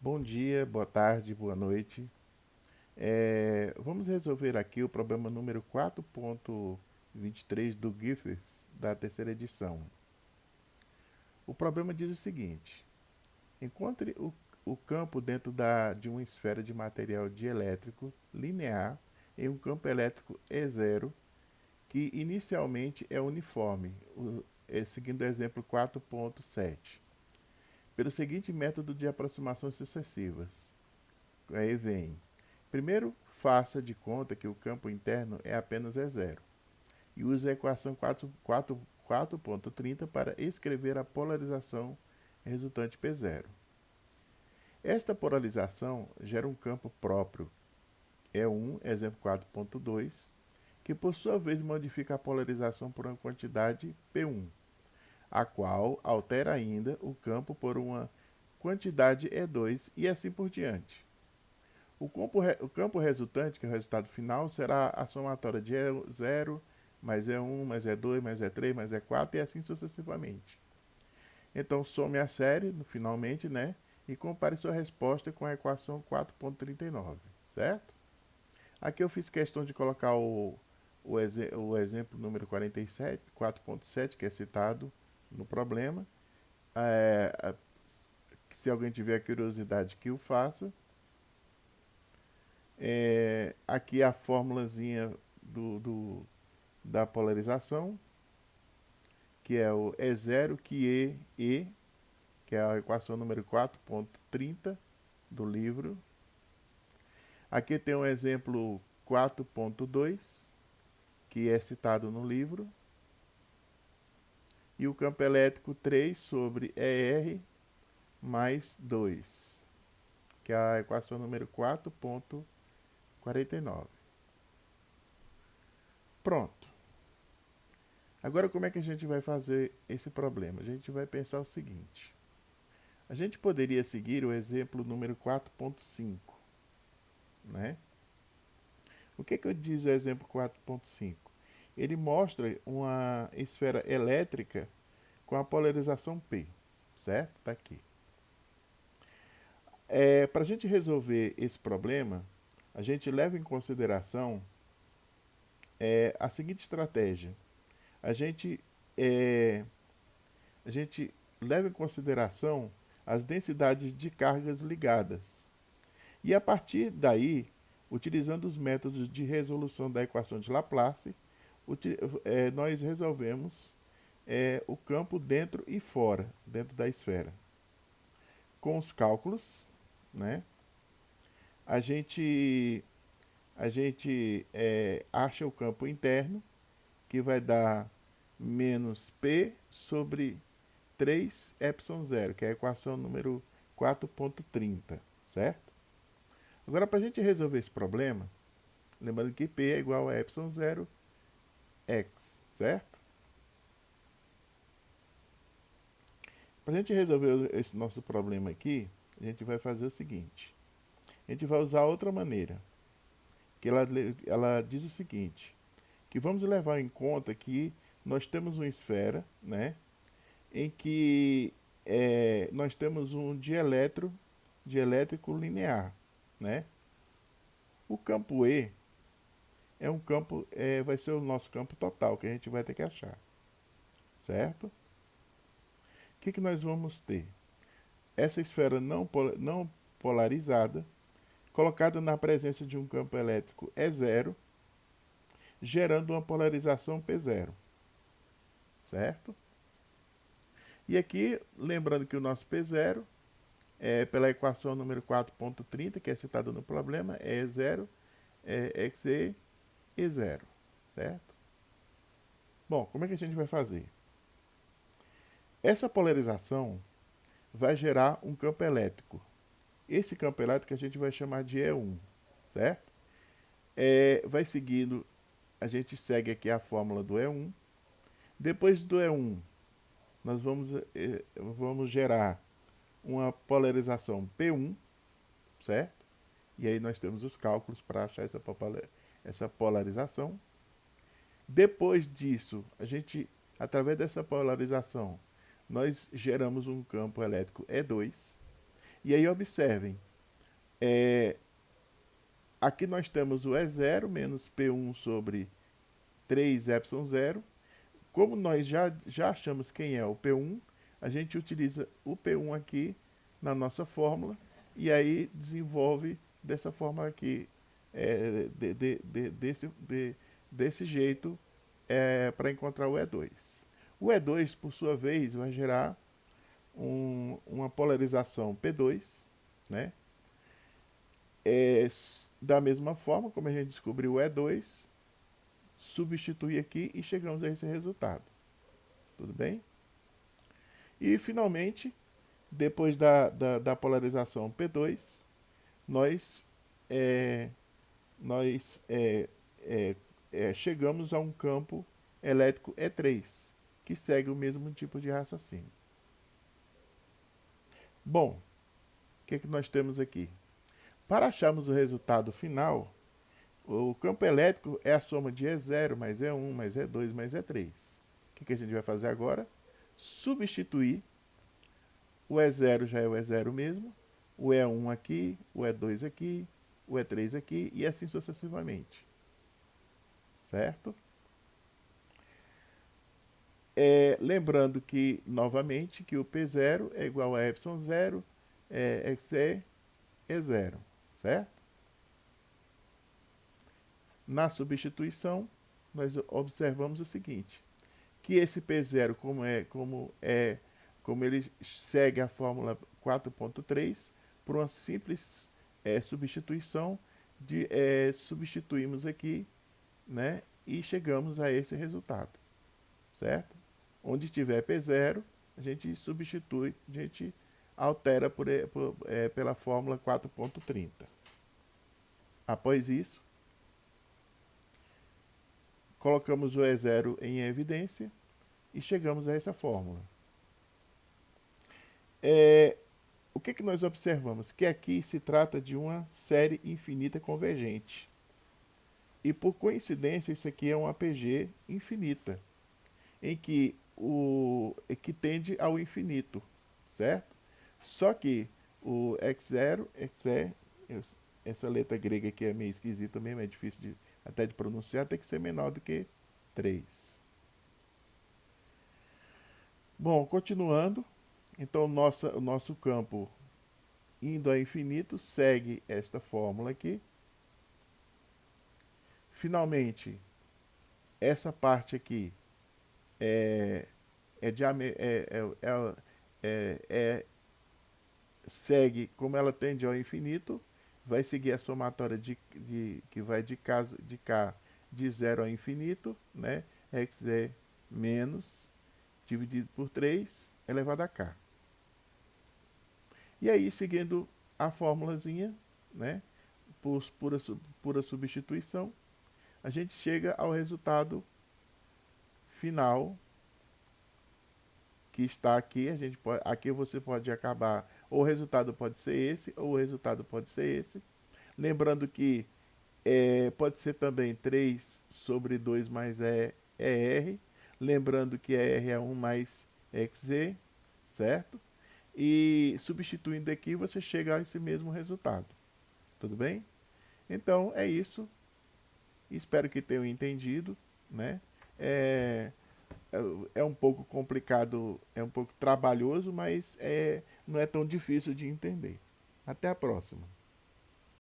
Bom dia, boa tarde, boa noite. Vamos resolver aqui o problema número 4.23 do Griffiths, da terceira edição. O problema diz o seguinte: encontre o campo dentro de uma esfera de material dielétrico linear em um campo elétrico E0 que inicialmente é uniforme, seguindo o exemplo 4.7, pelo seguinte método de aproximações sucessivas. Aí vem: primeiro, faça de conta que o campo interno é apenas E0 e use a equação 4.30 para escrever a polarização resultante P0. Esta polarização gera um campo próprio E1, exemplo 4.2, que por sua vez modifica a polarização por uma quantidade P1, a qual altera ainda o campo por uma quantidade E2 e assim por diante. O campo resultante, que é o resultado final, será a somatória de E0 mais E1 mais E2 mais E3 mais E4 e assim sucessivamente. Então some a série, finalmente, né? E compare sua resposta com a equação 4.39, certo? Aqui eu fiz questão de colocar o exemplo número 47, 4.7, que é citado no problema. É, se alguém tiver curiosidade que o faça. Aqui a fórmulazinha da polarização, que é o E0 que E, que é a equação número 4.30 do livro. Aqui tem um exemplo 4.2, que é citado no livro. E o campo elétrico 3 sobre ER mais 2, que é a equação número 4.49. Pronto. Agora como é que a gente vai fazer esse problema? A gente vai pensar o seguinte: a gente poderia seguir o exemplo número 4.5, né? O que diz o exemplo 4.5? Ele mostra uma esfera elétrica com a polarização P, certo? Está aqui. Para a gente resolver esse problema, a gente leva em consideração a seguinte estratégia. A gente, é, a gente leva em consideração as densidades de cargas ligadas. E a partir daí, utilizando os métodos de resolução da equação de Laplace, nós resolvemos o campo dentro e fora, dentro da esfera. Com os cálculos, né, a gente, acha o campo interno, que vai dar menos P sobre 3 epsilon zero, que é a equação número 4.30, certo? Agora, para a gente resolver esse problema, lembrando que P é igual a epsilon zero x, certo? Para a gente resolver esse nosso problema aqui, a gente vai fazer o seguinte: a gente vai usar outra maneira, que ela diz o seguinte, que vamos levar em conta que nós temos uma esfera, né, em que nós temos um dielétrico linear, né? O campo E é um campo, vai ser o nosso campo total que a gente vai ter que achar, certo? O que nós vamos ter? Essa esfera não polarizada, colocada na presença de um campo elétrico E0, gerando uma polarização P0, certo? E aqui, lembrando que o nosso P0 pela equação número 4.30, que é citada no problema, é E0, XE e 0, certo? Bom, como é que a gente vai fazer? Essa polarização vai gerar um campo elétrico. Esse campo elétrico a gente vai chamar de E1, certo? Vai seguindo, a gente segue aqui a fórmula do E1. Depois do E1, nós vamos gerar uma polarização P1, certo? E aí nós temos os cálculos para achar essa polarização. Depois disso, através dessa polarização, nós geramos um campo elétrico E2. E aí observem, é, aqui nós temos o E0 menos P1 sobre 3 epsilon zero. Como nós já achamos quem é o P1, a gente utiliza o P1 aqui na nossa fórmula e aí desenvolve dessa forma aqui, desse jeito, para encontrar o E2. O E2, por sua vez, vai gerar uma polarização P2, né? Da mesma forma, como a gente descobriu o E2, substituir aqui e chegamos a esse resultado. Tudo bem? E, finalmente, depois da polarização P2, nós, é, nós chegamos a um campo elétrico E3, que segue o mesmo tipo de raciocínio. Bom, o que nós temos aqui? Para acharmos o resultado final, o campo elétrico é a soma de E0 mais E1 mais E2 mais E3. O que a gente vai fazer agora? Substituir. O E0 já é o E0 mesmo, o E1 aqui, o E2 aqui, o E3 aqui e assim sucessivamente. Certo? Lembrando que, novamente, que o P0 é igual a ε0, xe é zero, certo? Na substituição, nós observamos o seguinte, que esse P0, como ele segue a fórmula 4.3, por uma simples substituição, substituímos aqui, né, e chegamos a esse resultado, certo? Onde tiver P0, a gente substitui, a gente altera pela fórmula 4.30. Após isso, colocamos o E0 em evidência e chegamos a essa fórmula. O que nós observamos? Que aqui se trata de uma série infinita convergente. E por coincidência, isso aqui é uma APG infinita, em que tende ao infinito, certo? Só que o x0, xe, essa letra grega aqui é meio esquisita mesmo, é difícil até de pronunciar, tem que ser menor do que 3. Bom, continuando, então o nosso campo indo a infinito segue esta fórmula aqui. Finalmente, essa parte aqui segue, como ela tende ao infinito, vai seguir a somatória que vai de K de 0 ao infinito, né? Xe menos dividido por 3 elevado a K. E aí, seguindo a formulazinha, né? Por pura substituição, a gente chega ao resultado final que está aqui. Aqui você pode acabar, ou o resultado pode ser esse, ou o resultado pode ser esse. Lembrando que pode ser também 3 sobre 2 mais ER. Lembrando que ER é 1 mais XZ, certo? E substituindo aqui, você chega a esse mesmo resultado. Tudo bem? Então, é isso. Espero que tenham entendido, né? É um pouco complicado, é um pouco trabalhoso, mas não é tão difícil de entender. Até a próxima.